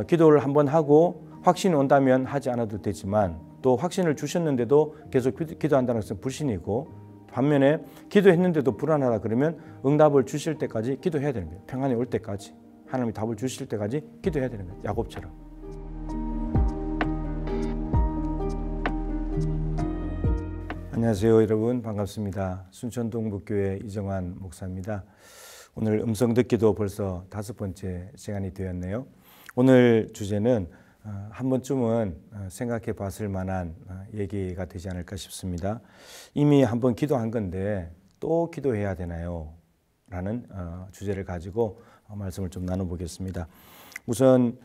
기도를 한번 하고 확신이 온다면 하지 않아도 되지만 또 확신을 주셨는데도 계속 기도한다는 것은 불신이고, 반면에 기도했는데도 불안하다 그러면 응답을 주실 때까지 기도해야 되는 거예요. 평안이 올 때까지, 하나님이 답을 주실 때까지 기도해야 되는 거예요. 야곱처럼. 안녕하세요 여러분, 반갑습니다. 순천동북교회 이정환 목사입니다. 오늘 음성 듣기도 벌써 5번째 시간이 되었네요. 오늘 주제는 한 번쯤은 생각해 봤을 만한 얘기가 되지 않을까 싶습니다. 이미 한번 기도한 건데 또 기도해야 되나요? 라는 주제를 가지고 말씀을 좀 나눠보겠습니다. 우선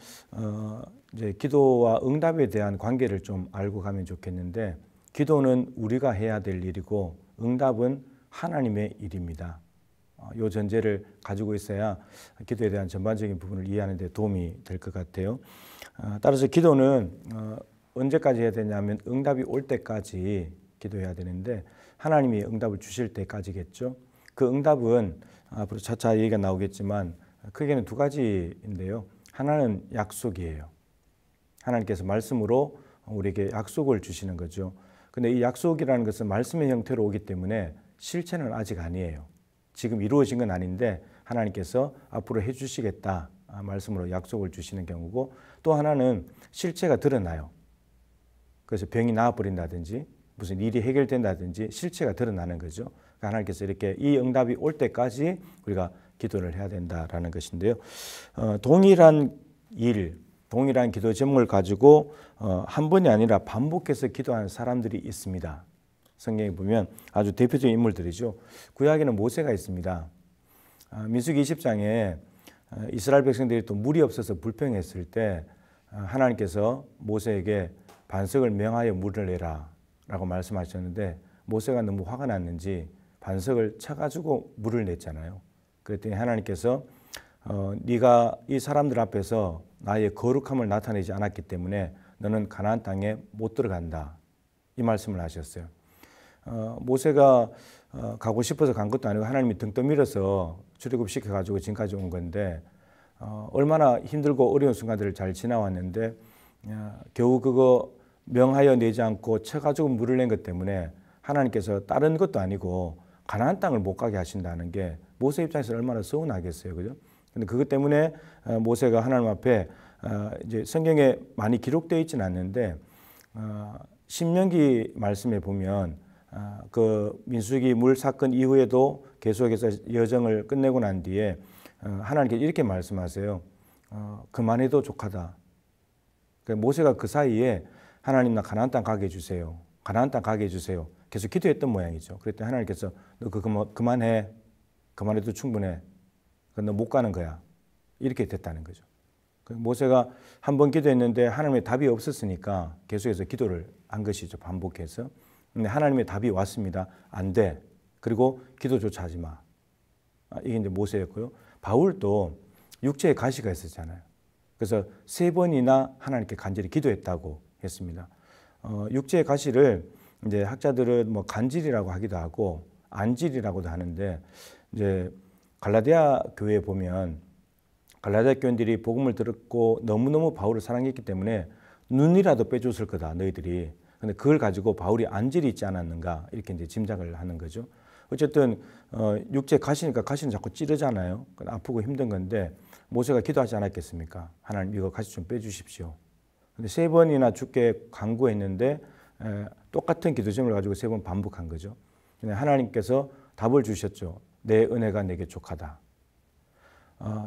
이제 기도와 응답에 대한 관계를 좀 알고 가면 좋겠는데, 기도는 우리가 해야 될 일이고 응답은 하나님의 일입니다. 이 전제를 가지고 있어야 기도에 대한 전반적인 부분을 이해하는 데 도움이 될 것 같아요. 따라서 기도는 언제까지 해야 되냐면 응답이 올 때까지 기도해야 되는데, 하나님이 응답을 주실 때까지겠죠. 그 응답은 앞으로 차차 얘기가 나오겠지만 크게는 두 가지인데요. 하나는 약속이에요. 하나님께서 말씀으로 우리에게 약속을 주시는 거죠. 근데 이 약속이라는 것은 말씀의 형태로 오기 때문에 실체는 아직 아니에요. 지금 이루어진 건 아닌데 하나님께서 앞으로 해주시겠다 말씀으로 약속을 주시는 경우고, 또 하나는 실체가 드러나요. 그래서 병이 나아버린다든지 무슨 일이 해결된다든지 실체가 드러나는 거죠. 그러니까 하나님께서 이렇게 이 응답이 올 때까지 우리가 기도를 해야 된다라는 것인데요. 동일한 일, 동일한 기도 제목을 가지고 한 번이 아니라 반복해서 기도하는 사람들이 있습니다. 성경에 보면 아주 대표적인 인물들이죠. 구약에는 모세가 있습니다. 민수기 20장에 이스라엘 백성들이 또 물이 없어서 불평했을 때 하나님께서 모세에게 반석을 명하여 물을 내라 라고 말씀하셨는데, 모세가 너무 화가 났는지 반석을 쳐가지고 물을 냈잖아요. 그랬더니 하나님께서 네가 이 사람들 앞에서 나의 거룩함을 나타내지 않았기 때문에 너는 가나안 땅에 못 들어간다, 이 말씀을 하셨어요. 모세가 가고 싶어서 간 것도 아니고 하나님이 등 떠밀어서 출애굽시켜가지고 지금까지 온 건데, 얼마나 힘들고 어려운 순간들을 잘 지나왔는데 겨우 그거 명하여 내지 않고 쳐가지고 물을 낸 것 때문에 하나님께서 다른 것도 아니고 가나안 땅을 못 가게 하신다는 게 모세 입장에서 얼마나 서운하겠어요, 그죠? 근데 그것 때문에 모세가 하나님 앞에 이제 성경에 많이 기록되어 있지는 않는데 신명기 말씀에 보면 그 민수기 물 사건 이후에도 계속해서 여정을 끝내고 난 뒤에 하나님께서 이렇게 말씀하세요. 그만해도 족하다. 모세가 그 사이에 하나님 나 가나안 땅 가게 해주세요. 가나안 땅 가게 해주세요. 계속 기도했던 모양이죠. 그랬더니 하나님께서 너 그만해. 그만해도 충분해. 너 못 가는 거야. 이렇게 됐다는 거죠. 모세가 한 번 기도했는데 하나님의 답이 없었으니까 계속해서 기도를 한 것이죠. 반복해서. 근데 하나님의 답이 왔습니다. 안 돼. 그리고 기도조차 하지 마. 이게 이제 모세였고요. 바울도 육체에 가시가 있었잖아요. 그래서 3번이나 하나님께 간절히 기도했다고 했습니다. 육체의 가시를 이제 학자들은 뭐 간질이라고 하기도 하고 안질이라고도 하는데, 이제 갈라디아 교회에 보면 갈라디아 교인들이 복음을 들었고 너무너무 바울을 사랑했기 때문에 눈이라도 빼줬을 거다 너희들이. 근데 그걸 가지고 바울이 안질이 있지 않았는가 이렇게 이제 짐작을 하는 거죠. 어쨌든 육체 가시니까 가시는 자꾸 찌르잖아요. 아프고 힘든 건데 모세가 기도하지 않았겠습니까? 하나님 이거 가시 좀 빼주십시오. 근데 3번이나 주께 간구했는데 똑같은 기도 제목을 가지고 3번 반복한 거죠. 근데 하나님께서 답을 주셨죠. 내 은혜가 내게 족하다.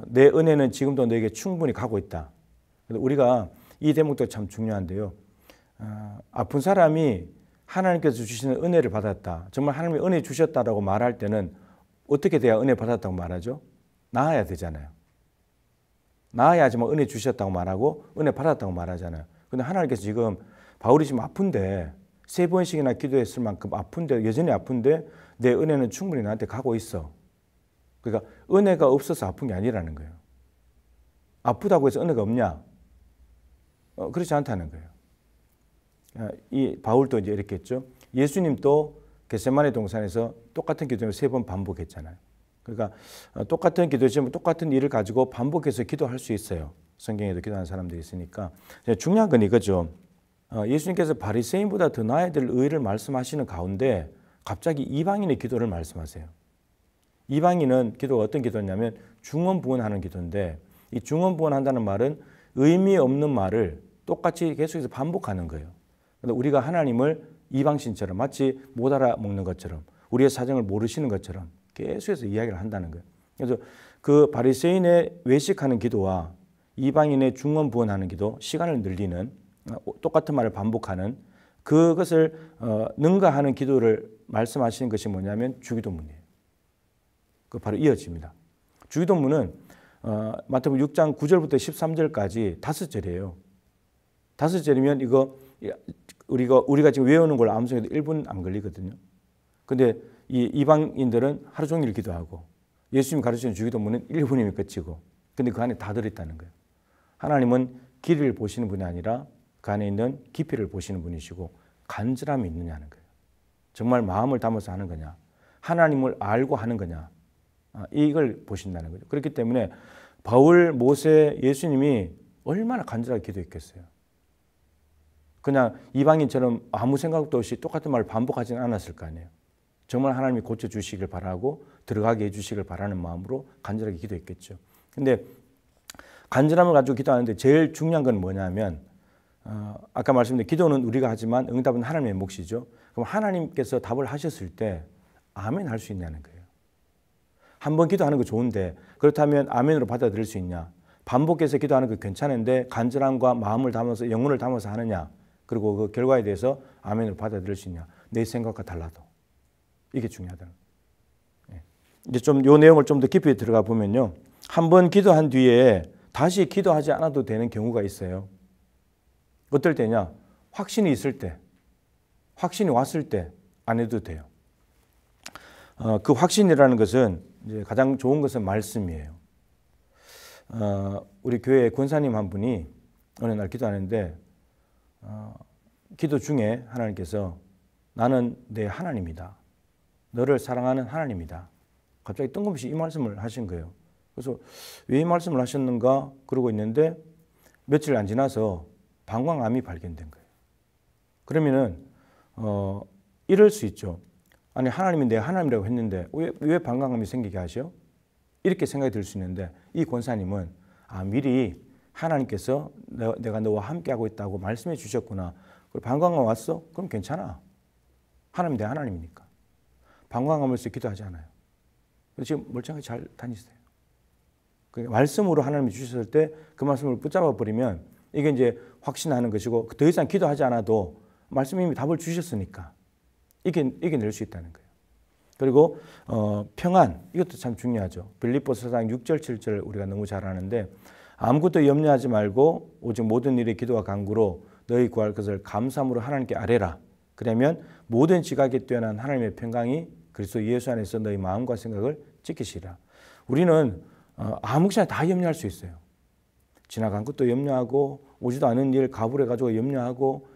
내 은혜는 지금도 너에게 충분히 가고 있다. 우리가 이 대목도 참 중요한데요. 아픈 사람이 하나님께서 주시는 은혜를 받았다. 정말 하나님이 은혜 주셨다라고 말할 때는 어떻게 돼야 은혜 받았다고 말하죠? 나아야 되잖아요. 나아야지만 은혜 주셨다고 말하고 은혜 받았다고 말하잖아요. 근데 하나님께서 지금 바울이 지금 아픈데 3번씩이나 기도했을 만큼 아픈데, 여전히 아픈데 내 은혜는 충분히 나한테 가고 있어. 그러니까 은혜가 없어서 아픈 게 아니라는 거예요. 아프다고 해서 은혜가 없냐? 그렇지 않다는 거예요. 이 바울도 이제 이렇게 했죠. 예수님도 겟세마네 동산에서 똑같은 기도를 3번 반복했잖아요. 그러니까 똑같은 기도 제목, 똑같은 일을 가지고 반복해서 기도할 수 있어요. 성경에도 기도하는 사람들이 있으니까 중요한 건 이거죠. 예수님께서 바리새인보다 더 나아야 될 의를 말씀하시는 가운데 갑자기 이방인의 기도를 말씀하세요. 이방인은 기도가 어떤 기도냐면 중언부언하는 기도인데 이 중언부언한다는 말은 의미 없는 말을 똑같이 계속해서 반복하는 거예요. 그런데 우리가 하나님을 이방신처럼 마치 못 알아먹는 것처럼 우리의 사정을 모르시는 것처럼 계속해서 이야기를 한다는 거예요. 그래서 그 바리새인의 외식하는 기도와 이방인의 중언부언하는 기도, 시간을 늘리는 똑같은 말을 반복하는 그것을 능가하는 기도를 말씀하시는 것이 뭐냐면 주기도문이에요. 그 바로 이어집니다. 주기도문은 마태복음 6장 9절부터 13절까지 5절이에요. 5절이면 이거 우리가 지금 외우는 걸 암송해도 1분 안 걸리거든요. 근데 이 이방인들은 하루 종일 기도하고 예수님이 가르치는 주기도문은 1분이면 끝이고 근데 그 안에 다 들어있다는 거예요. 하나님은 길이를 보시는 분이 아니라 그 안에 있는 깊이를 보시는 분이시고 간절함이 있느냐는 거예요. 정말 마음을 담아서 하는 거냐, 하나님을 알고 하는 거냐, 이걸 보신다는 거죠. 그렇기 때문에 바울, 모세, 예수님이 얼마나 간절하게 기도했겠어요. 그냥 이방인처럼 아무 생각도 없이 똑같은 말을 반복하지는 않았을 거 아니에요. 정말 하나님이 고쳐주시길 바라고 들어가게 해주시길 바라는 마음으로 간절하게 기도했겠죠. 근데 간절함을 가지고 기도하는데 제일 중요한 건 뭐냐면 아까 말씀드린 기도는 우리가 하지만 응답은 하나님의 몫이죠. 그럼 하나님께서 답을 하셨을 때 아멘 할 수 있냐는 거예요. 한 번 기도하는 거 좋은데 그렇다면 아멘으로 받아들일 수 있냐. 반복해서 기도하는 거 괜찮은데 간절함과 마음을 담아서 영혼을 담아서 하느냐. 그리고 그 결과에 대해서 아멘으로 받아들일 수 있냐. 내 생각과 달라도. 이게 중요하다는 거예요. 이제 좀 이 내용을 좀 더 깊이 들어가 보면요. 한 번 기도한 뒤에 다시 기도하지 않아도 되는 경우가 있어요. 어떨 때냐? 확신이 있을 때, 확신이 왔을 때 안 해도 돼요. 그 확신이라는 것은 이제 가장 좋은 것은 말씀이에요. 우리 교회 권사님 한 분이 어느 날 기도하는데 기도 중에 하나님께서 나는 내 하나님이다. 너를 사랑하는 하나님이다. 갑자기 뜬금없이 이 말씀을 하신 거예요. 그래서 왜 이 말씀을 하셨는가 그러고 있는데 며칠 안 지나서 방광암이 발견된 거예요. 그러면은 이럴 수 있죠. 아니 하나님이 내 하나님이라고 했는데 왜 방광암이 생기게 하셔? 이렇게 생각이 들 수 있는데 이 권사님은 미리 하나님께서 내가 너와 함께하고 있다고 말씀해 주셨구나. 방광암 왔어? 그럼 괜찮아. 하나님 내 하나님이니까. 방광암으로서 기도하지 않아요. 지금 멀쩡하게 잘 다니세요. 말씀으로 하나님이 주셨을 때 그 말씀을 붙잡아 버리면 이게 이제 확신하는 것이고 더 이상 기도하지 않아도 말씀이 이미 답을 주셨으니까 이겨낼 수 있다는 거예요. 그리고 평안 이것도 참 중요하죠. 빌립보서 4장 6절 7절 우리가 너무 잘 아는데 아무것도 염려하지 말고 오직 모든 일에 기도와 간구로 너희 구할 것을 감사함으로 하나님께 아뢰라. 그러면 모든 지각에 뛰어난 하나님의 평강이 그리스도 예수 안에서 너희 마음과 생각을 지키시라. 우리는 아무 것이나 다 염려할 수 있어요. 지나간 것도 염려하고 오지도 않은 일 가불해가지고 염려하고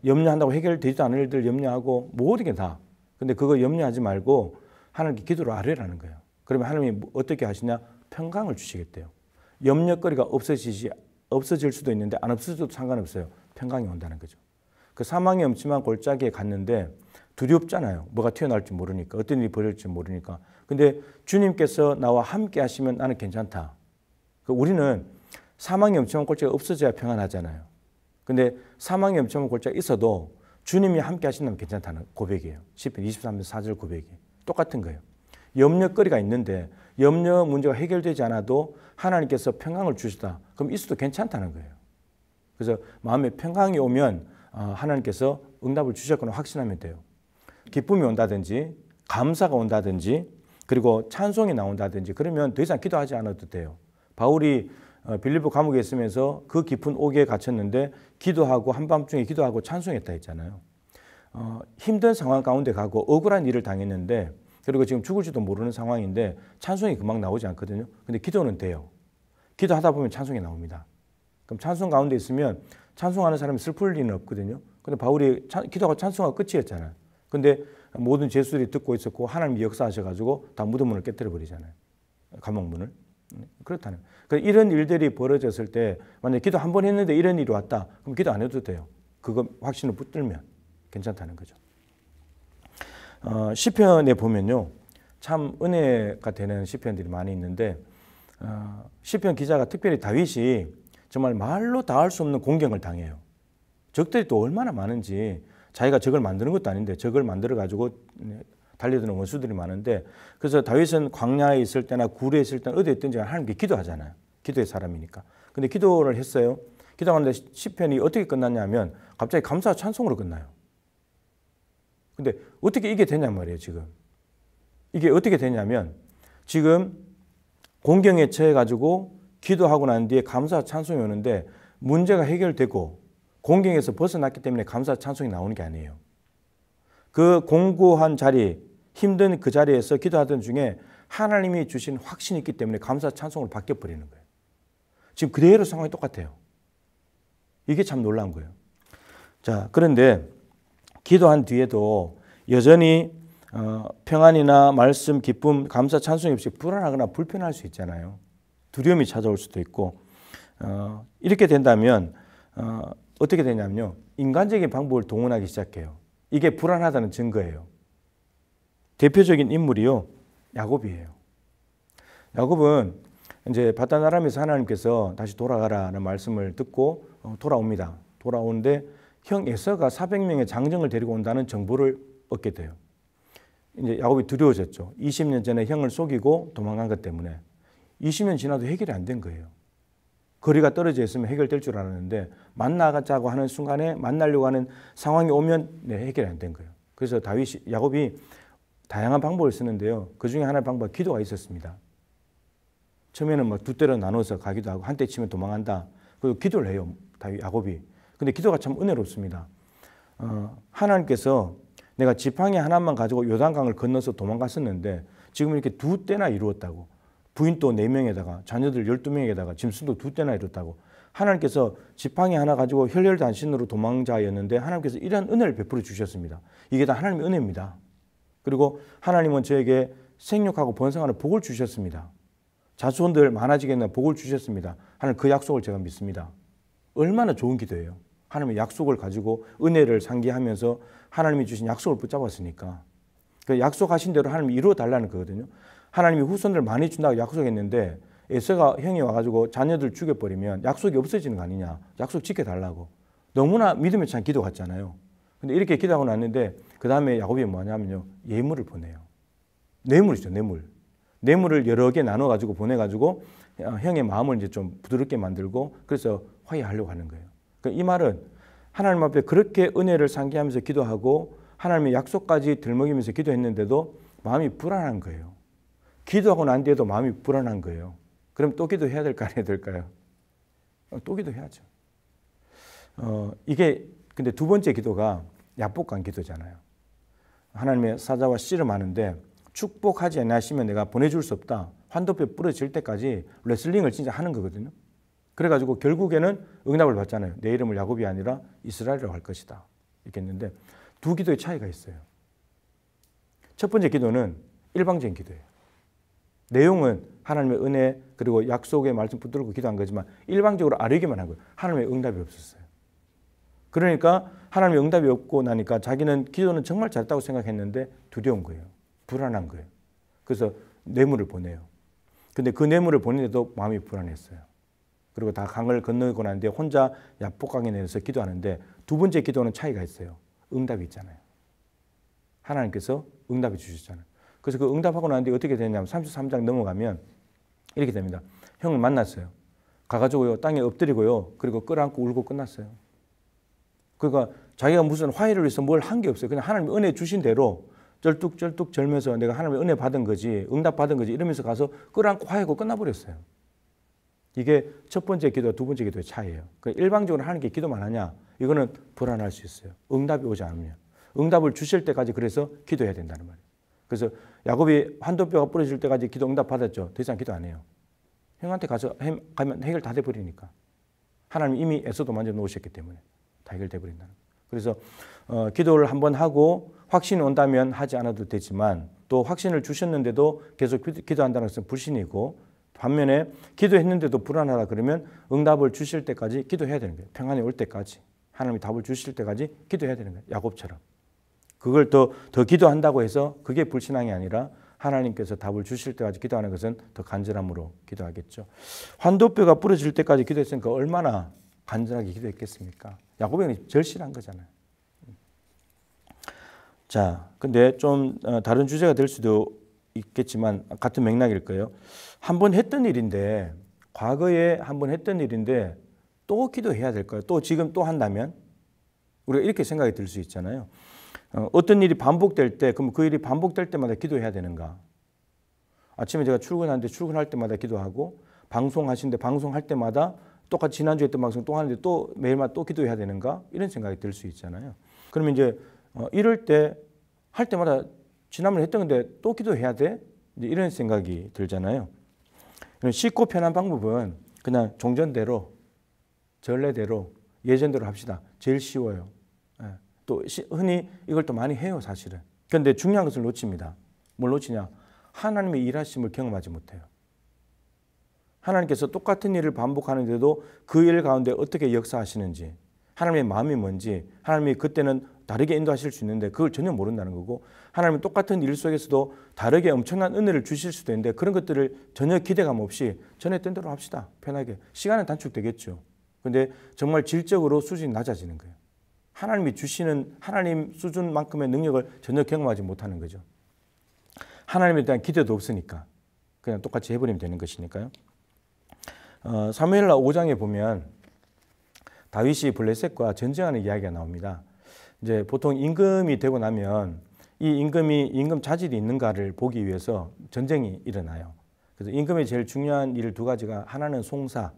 염려한다고 해결되지도 않을 일들 염려하고 모든 게 다. 근데 그거 염려하지 말고 하나님께 기도를 아뢰라는 거예요. 그러면 하나님이 어떻게 하시냐? 평강을 주시겠대요. 염려거리가 없어질 수도 있는데 안 없어져도 상관없어요. 평강이 온다는 거죠. 그 사망의 엄침한 골짜기에 갔는데 두렵잖아요. 뭐가 튀어나올지 모르니까 어떤 일이 벌어질지 모르니까. 근데 주님께서 나와 함께 하시면 나는 괜찮다. 우리는 사망의 엄침한 골짜기가 없어져야 평안하잖아요. 근데 사망의 엄침한 골짜기가 있어도 주님이 함께 하신다면 괜찮다는 고백이에요. 시편 23편 4절 고백이. 똑같은 거예요. 염려거리가 있는데 염려 문제가 해결되지 않아도 하나님께서 평강을 주시다. 그럼 있어도 괜찮다는 거예요. 그래서 마음에 평강이 오면 하나님께서 응답을 주셨거나 확신하면 돼요. 기쁨이 온다든지 감사가 온다든지 그리고 찬송이 나온다든지 그러면 더 이상 기도하지 않아도 돼요. 바울이 빌립보 감옥에 있으면서 그 깊은 옥에 갇혔는데 기도하고 한밤중에 기도하고 찬송했다 했잖아요. 힘든 상황 가운데 가고 억울한 일을 당했는데 그리고 지금 죽을지도 모르는 상황인데 찬송이 금방 나오지 않거든요. 근데 기도는 돼요. 기도하다 보면 찬송이 나옵니다. 그럼 찬송 가운데 있으면 찬송하는 사람이 슬플 일은 없거든요. 근데 바울이 기도하고 찬송하고 끝이었잖아요. 근데 모든 제수들이 듣고 있었고 하나님이 역사하셔가지고 다 무덤문을 깨뜨려 버리잖아요. 감옥문을. 그렇다는. 그러니까 이런 일들이 벌어졌을 때 만약에 기도 한 번 했는데 이런 일이 왔다. 그럼 기도 안 해도 돼요. 그거 확신을 붙들면 괜찮다는 거죠. 시편에 보면요. 참 은혜가 되는 시편들이 많이 있는데 시편 기자가 특별히 다윗이 정말 말로 다 할 수 없는 공경을 당해요. 적들이 또 얼마나 많은지 자기가 적을 만드는 것도 아닌데 적을 만들어 가지고 달려드는 원수들이 많은데 그래서 다윗은 광야에 있을 때나 굴에 있을 때나 어디에 있든지 하나님께 기도하잖아요. 기도의 사람이니까. 근데 기도를 했어요. 기도하는데 시편이 어떻게 끝났냐면 갑자기 감사와 찬송으로 끝나요. 근데 어떻게 이게 되냔 말이에요, 지금. 이게 어떻게 되냐면 지금 공경에 처해 가지고 기도하고 난 뒤에 감사와 찬송이 오는데 문제가 해결되고 공경에서 벗어났기 때문에 감사와 찬송이 나오는 게 아니에요. 그 공고한 자리, 힘든 그 자리에서 기도하던 중에 하나님이 주신 확신이 있기 때문에 감사와 찬송으로 바뀌어버리는 거예요. 지금 그대로 상황이 똑같아요. 이게 참 놀라운 거예요. 자, 그런데 기도한 뒤에도 여전히 평안이나 말씀, 기쁨, 감사, 찬송이 없이 불안하거나 불편할 수 있잖아요. 두려움이 찾아올 수도 있고 이렇게 된다면 어떻게 되냐면요. 인간적인 방법을 동원하기 시작해요. 이게 불안하다는 증거예요. 대표적인 인물이요. 야곱이에요. 야곱은 이제 바단 아람에서 하나님께서 다시 돌아가라는 말씀을 듣고 돌아옵니다. 돌아오는데 형 에서가 400명의 장정을 데리고 온다는 정보를 얻게 돼요. 이제 야곱이 두려워졌죠. 20년 전에 형을 속이고 도망간 것 때문에 20년 지나도 해결이 안 된 거예요. 거리가 떨어져 있으면 해결될 줄 알았는데 만나자고 하는 순간에 만나려고 하는 상황이 오면 해결이 안 된 거예요. 그래서 야곱이 다양한 방법을 쓰는데요. 그 중에 하나의 방법, 기도가 있었습니다. 처음에는 막 두 때로 나눠서 가기도 하고 한때 치면 도망간다. 그리고 기도를 해요. 야곱이. 근데 기도가 참 은혜롭습니다. 하나님께서 내가 지팡이 하나만 가지고 요단강을 건너서 도망갔었는데 지금 이렇게 두 때나 이루었다고. 부인 또 4명에다가 자녀들 12명에다가 짐승도 2때나 이뤘다고. 하나님께서 지팡이 하나 가지고 혈혈단신으로 도망자였는데 하나님께서 이런 은혜를 베풀어 주셨습니다. 이게 다 하나님의 은혜입니다. 그리고 하나님은 저에게 생육하고 번성하는 복을 주셨습니다. 자손들 많아지겠나 복을 주셨습니다. 하나님 그 약속을 제가 믿습니다. 얼마나 좋은 기도예요. 하나님의 약속을 가지고 은혜를 상기하면서 하나님이 주신 약속을 붙잡았으니까. 그 약속하신 대로 하나님이 이루어 달라는 거거든요. 하나님이 후손들 많이 준다고 약속했는데 에서가 형이 와가지고 자녀들 죽여버리면 약속이 없어지는 거 아니냐. 약속 지켜달라고. 너무나 믿음에 찬 기도 같잖아요. 근데 이렇게 기도하고 났는데 그 다음에 야곱이 뭐냐면요. 예물을 보내요. 뇌물이죠. 뇌물을 여러 개 나눠가지고 보내가지고 형의 마음을 이제 좀 부드럽게 만들고 그래서 화해하려고 하는 거예요. 그러니까 이 말은 하나님 앞에 그렇게 은혜를 상기하면서 기도하고 하나님의 약속까지 들먹이면서 기도했는데도 마음이 불안한 거예요. 기도하고 난 뒤에도 마음이 불안한 거예요. 그럼 또 기도해야 될까 안 해야 될까요? 또 기도해야죠. 이게 근데 두 번째 기도가 약복강 기도잖아요. 하나님의 사자와 씨름하는데 축복하지 않으시면 내가 보내줄 수 없다. 환도뼈 부러질 때까지 레슬링을 진짜 하는 거거든요. 그래가지고 결국에는 응답을 받잖아요. 내 이름을 야곱이 아니라 이스라엘이라고 할 것이다. 이렇게 했는데 두 기도의 차이가 있어요. 첫 번째 기도는 일방적인 기도예요. 내용은 하나님의 은혜 그리고 약속의 말씀 붙들고 기도한 거지만 일방적으로 아뢰기만 한 거예요. 하나님의 응답이 없었어요. 그러니까 하나님의 응답이 없고 나니까 자기는 기도는 정말 잘했다고 생각했는데 두려운 거예요. 불안한 거예요. 그래서 뇌물을 보내요. 근데 그 뇌물을 보내는데도 마음이 불안했어요. 그리고 다 강을 건너고 난 뒤에 혼자 야복강에 내려서 기도하는데 두 번째 기도는 차이가 있어요. 응답이 있잖아요. 하나님께서 응답해 주셨잖아요. 그래서 그 응답하고 난 뒤에 어떻게 되냐면 33장 넘어가면 이렇게 됩니다. 형을 만났어요. 가가지고요 땅에 엎드리고요. 그리고 끌어안고 울고 끝났어요. 그러니까 자기가 무슨 화해를 위해서 뭘 한 게 없어요. 그냥 하나님 은혜 주신 대로 쩔뚝쩔뚝 절면서 내가 하나님의 은혜 받은 거지 응답 받은 거지 이러면서 가서 끌어안고 화해하고 끝나버렸어요. 이게 첫 번째 기도와 두 번째 기도의 차이예요. 그러니까 일방적으로 하나님께 기도만 하냐 이거는 불안할 수 있어요. 응답이 오지 않으면. 응답을 주실 때까지 그래서 기도해야 된다는 말이에요. 그래서 야곱이 환도뼈가 부러질 때까지 기도 응답 받았죠. 더 이상 기도 안 해요. 형한테 가면 해결 다 돼버리니까. 하나님 이미 애써도 만져 놓으셨기 때문에 다 해결돼 버린다는 거예요. 그래서 기도를 한번 하고 확신이 온다면 하지 않아도 되지만 또 확신을 주셨는데도 계속 기도한다는 것은 불신이고 반면에 기도했는데도 불안하다 그러면 응답을 주실 때까지 기도해야 되는 거예요. 평안이 올 때까지. 하나님이 답을 주실 때까지 기도해야 되는 거예요. 야곱처럼. 그걸 더 기도한다고 해서 그게 불신앙이 아니라 하나님께서 답을 주실 때까지 기도하는 것은 더 간절함으로 기도하겠죠. 환도뼈가 부러질 때까지 기도했으니까 얼마나 간절하게 기도했겠습니까? 야곱은 절실한 거잖아요. 자, 근데 좀 다른 주제가 될 수도 있겠지만 같은 맥락일 거예요. 한 번 했던 일인데, 과거에 한 번 했던 일인데 또 기도해야 될까요? 또 지금 또 한다면? 우리가 이렇게 생각이 들 수 있잖아요. 어떤 일이 반복될 때, 그럼 그 일이 반복될 때마다 기도해야 되는가? 아침에 제가 출근하는데 출근할 때마다 기도하고, 방송하시는데 방송할 때마다 똑같이 지난주에 했던 방송 또 하는데 또 매일마다 또 기도해야 되는가? 이런 생각이 들 수 있잖아요. 그러면 이제 이럴 때 할 때마다 지난번에 했던 건데 또 기도해야 돼? 이제 이런 생각이 들잖아요. 쉽고 편한 방법은 그냥 종전대로, 전례대로, 예전대로 합시다. 제일 쉬워요. 또 흔히 이걸 또 많이 해요, 사실은. 그런데 중요한 것을 놓칩니다. 뭘 놓치냐? 하나님의 일하심을 경험하지 못해요. 하나님께서 똑같은 일을 반복하는데도 그 일 가운데 어떻게 역사하시는지, 하나님의 마음이 뭔지, 하나님이 그때는 다르게 인도하실 수 있는데 그걸 전혀 모른다는 거고, 하나님은 똑같은 일 속에서도 다르게 엄청난 은혜를 주실 수도 있는데 그런 것들을 전혀 기대감 없이 전했던 대로 합시다. 편하게. 시간은 단축되겠죠. 그런데 정말 질적으로 수준이 낮아지는 거예요. 하나님이 주시는 하나님 수준만큼의 능력을 전혀 경험하지 못하는 거죠. 하나님에 대한 기대도 없으니까 그냥 똑같이 해버리면 되는 것이니까요. 사무엘하 5장에 보면 다윗이 블레셋과 전쟁하는 이야기가 나옵니다. 이제 보통 임금이 되고 나면 이 임금 자질이 있는가를 보기 위해서 전쟁이 일어나요. 그래서 임금의 제일 중요한 일 두 가지가, 하나는 송사,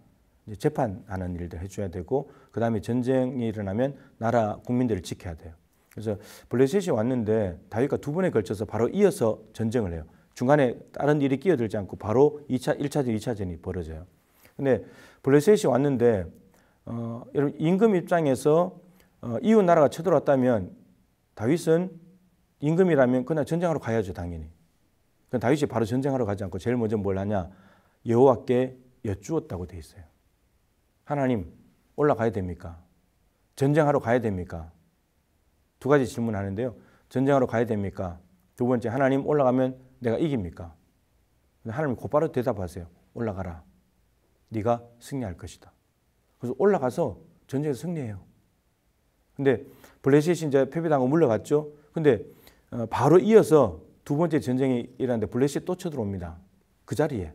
재판하는 일도 해줘야 되고, 그 다음에 전쟁이 일어나면 나라 국민들을 지켜야 돼요. 그래서 블레셋이 왔는데 다윗과 두 번에 걸쳐서 바로 이어서 전쟁을 해요. 중간에 다른 일이 끼어들지 않고 바로 1차전, 2차전이 벌어져요. 근데 블레셋이 왔는데 여러분 임금 입장에서 이웃 나라가 쳐들어왔다면 다윗은 임금이라면 그냥 전쟁하러 가야죠, 당연히. 그럼 다윗이 바로 전쟁하러 가지 않고 제일 먼저 뭘 하냐? 여호와께 여쭈었다고 돼 있어요. 하나님, 올라가야 됩니까? 전쟁하러 가야 됩니까? 두 가지 질문하는데요. 전쟁하러 가야 됩니까? 두 번째, 하나님 올라가면 내가 이깁니까? 하나님 곧바로 대답하세요. 올라가라. 네가 승리할 것이다. 그래서 올라가서 전쟁에서 승리해요. 근데 블레셋이 이제 패배당하고 물러갔죠. 근데 바로 이어서 두 번째 전쟁이 일어났는데 블레셋이 또 쳐들어옵니다. 그 자리에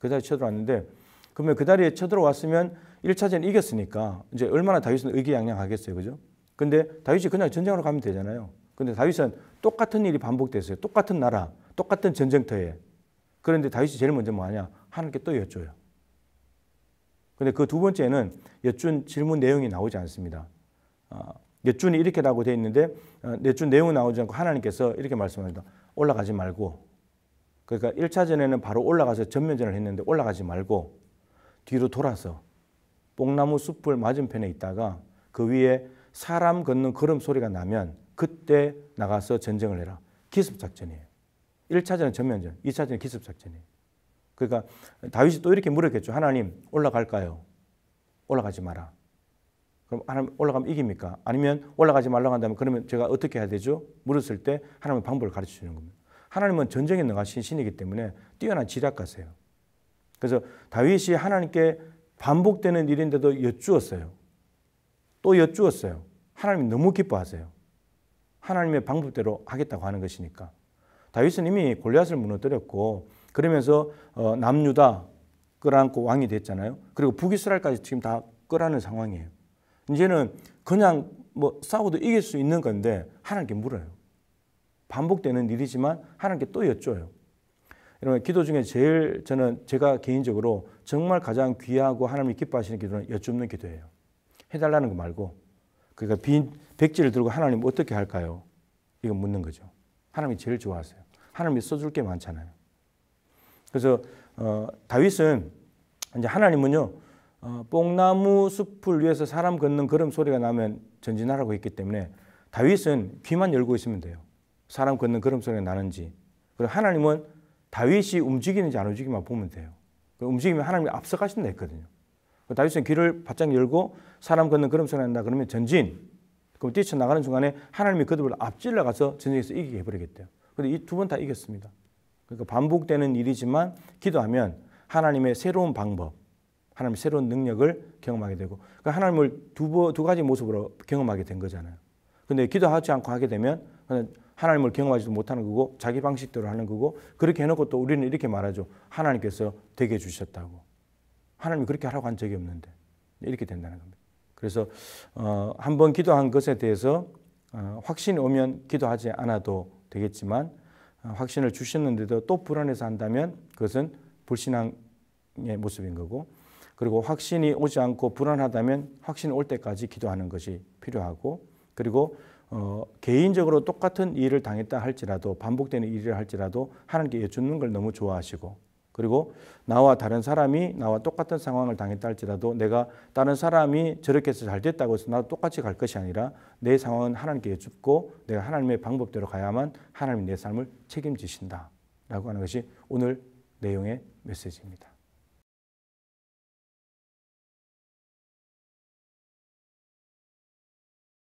쳐들어왔는데, 그러면 그 자리에 쳐들어왔으면 1차전 이겼으니까 이제 얼마나 다윗은 의기양양하겠어요, 그죠? 근데 다윗이 그냥 전쟁으로 가면 되잖아요. 근데 다윗은 똑같은 일이 반복됐어요. 똑같은 나라, 똑같은 전쟁터에. 그런데 다윗이 제일 먼저 뭐 하냐? 하나님께 또 여쭤요. 근데 그 두 번째는 여쭌 질문 내용이 나오지 않습니다. 여쭌이 이렇게라고 되어 있는데 여쭌 내용은 나오지 않고 하나님께서 이렇게 말씀합니다. 올라가지 말고. 그러니까 1차전에는 바로 올라가서 전면전을 했는데 올라가지 말고 뒤로 돌아서 뽕나무 숲을 맞은편에 있다가 그 위에 사람 걷는 걸음 소리가 나면 그때 나가서 전쟁을 해라. 기습작전이에요. 1차전은 전면전, 2차전은 기습작전이에요. 그러니까 다윗이 또 이렇게 물었겠죠. 하나님 올라갈까요? 올라가지 마라. 그럼 하나님 올라가면 이깁니까? 아니면 올라가지 말라고 한다면 그러면 제가 어떻게 해야 되죠? 물었을 때 하나님은 방법을 가르쳐 주는 겁니다. 하나님은 전쟁에 능하신 신이기 때문에 뛰어난 지략가세요. 그래서 다윗이 하나님께 반복되는 일인데도 여쭈었어요. 또 여쭈었어요. 하나님이 너무 기뻐하세요. 하나님의 방법대로 하겠다고 하는 것이니까. 다윗은 이미 골리앗을 무너뜨렸고 그러면서 남유다 끌어안고 왕이 됐잖아요. 그리고 북이스라엘까지 지금 다 끌어안는 상황이에요. 이제는 그냥 뭐 싸워도 이길 수 있는 건데 하나님께 물어요. 반복되는 일이지만 하나님께 또 여쭤요. 여러분 기도 중에 제일 제가 개인적으로 정말 가장 귀하고 하나님이 기뻐하시는 기도는 여쭙는 기도예요. 해달라는 거 말고, 그러니까 빈 백지를 들고 하나님 어떻게 할까요? 이거 묻는 거죠. 하나님이 제일 좋아하세요. 하나님이 써줄 게 많잖아요. 그래서 다윗은 이제 하나님은요 뽕나무 숲을 위해서 사람 걷는 걸음 소리가 나면 전진하라고 했기 때문에 다윗은 귀만 열고 있으면 돼요. 사람 걷는 걸음 소리가 나는지. 그리고 하나님은 다윗이 움직이는지 안 움직이만 보면 돼요. 그 움직이면 하나님이 앞서가신다 했거든요. 다윗은 길을 바짝 열고 사람 걷는 걸음소리 난다 그러면 전진. 그럼 뛰쳐나가는 순간에 하나님이 그들을 앞질러 가서 전쟁에서 이기게 해버리겠대요. 그런데 이 두 번 다 이겼습니다. 그러니까 반복되는 일이지만 기도하면 하나님의 새로운 방법, 하나님의 새로운 능력을 경험하게 되고 그러니까 하나님을 두 가지 모습으로 경험하게 된 거잖아요. 근데 기도하지 않고 하게 되면 하나님을 경험하지도 못하는 거고 자기 방식대로 하는 거고 그렇게 해놓고 또 우리는 이렇게 말하죠. 하나님께서 되게 해주셨다고. 하나님이 그렇게 하라고 한 적이 없는데 이렇게 된다는 겁니다. 그래서 한번 기도한 것에 대해서 확신이 오면 기도하지 않아도 되겠지만 확신을 주셨는데도 또 불안해서 한다면 그것은 불신앙의 모습인 거고 그리고 확신이 오지 않고 불안하다면 확신이 올 때까지 기도하는 것이 필요하고 그리고 개인적으로 똑같은 일을 당했다 할지라도 반복되는 일을 할지라도 하나님께 여쭙는 걸 너무 좋아하시고 그리고 나와 다른 사람이 나와 똑같은 상황을 당했다 할지라도 내가 다른 사람이 저렇게 해서 잘 됐다고 해서 나도 똑같이 갈 것이 아니라 내 상황은 하나님께 여쭙고 내가 하나님의 방법대로 가야만 하나님이 내 삶을 책임지신다 라고 하는 것이 오늘 내용의 메시지입니다.